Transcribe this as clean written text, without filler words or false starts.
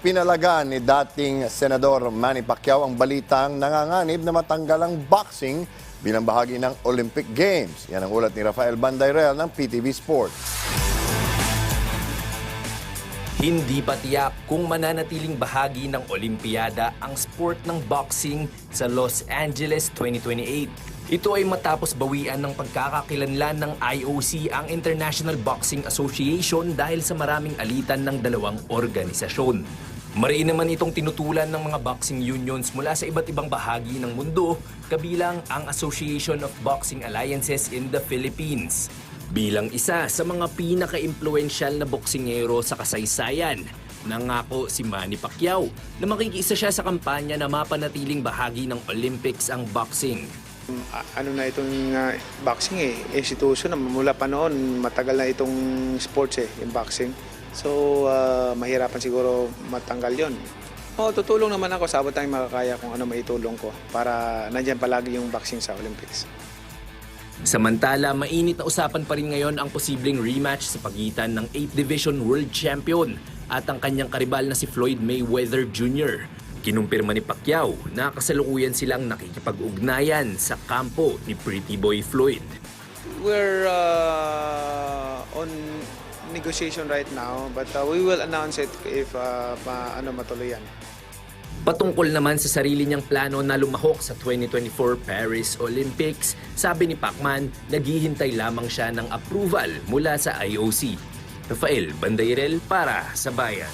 Ipinalagan ni dating Senador Manny Pacquiao ang balitang nanganganib na matanggal ang boxing bilang bahagi ng Olympic Games. Yan ang ulat ni Rafael Bandayrel ng PTV Sports. Hindi pa tiyak kung mananatiling bahagi ng Olimpiada ang sport ng boxing sa Los Angeles 2028. Ito ay matapos bawian ng pagkakakilanlan ng IOC ang International Boxing Association dahil sa maraming alitan ng dalawang organisasyon. Mariin naman itong tinutulan ng mga boxing unions mula sa iba't ibang bahagi ng mundo, kabilang ang Association of Boxing Alliances in the Philippines. Bilang isa sa mga pinaka-impluensyal na boksingero sa kasaysayan, nangako si Manny Pacquiao na makikiisa siya sa kampanya na mapanatiling bahagi ng Olympics ang boxing. Ano na itong boxing institution na mula pa noon, matagal na itong sports yung boxing. So mahirapan siguro matanggal yon. Tutulong naman ako sa abot tayong makakaya kung ano maitulong ko para nandyan palagi yung boxing sa Olympics. Samantala, mainit na usapan pa rin ngayon ang posibleng rematch sa pagitan ng 8th Division World Champion at ang kanyang karibal na si Floyd Mayweather Jr. Kinumpirma ni Pacquiao na kasalukuyan silang nakikipag-ugnayan sa kampo ni Pretty Boy Floyd. We're on negotiation right now, but we will announce it if matuloy yan. Patungkol naman sa sarili niyang plano na lumahok sa 2024 Paris Olympics, sabi ni Pacman, naghihintay lamang siya ng approval mula sa IOC. Rafael Bandayrel para sa Bayan.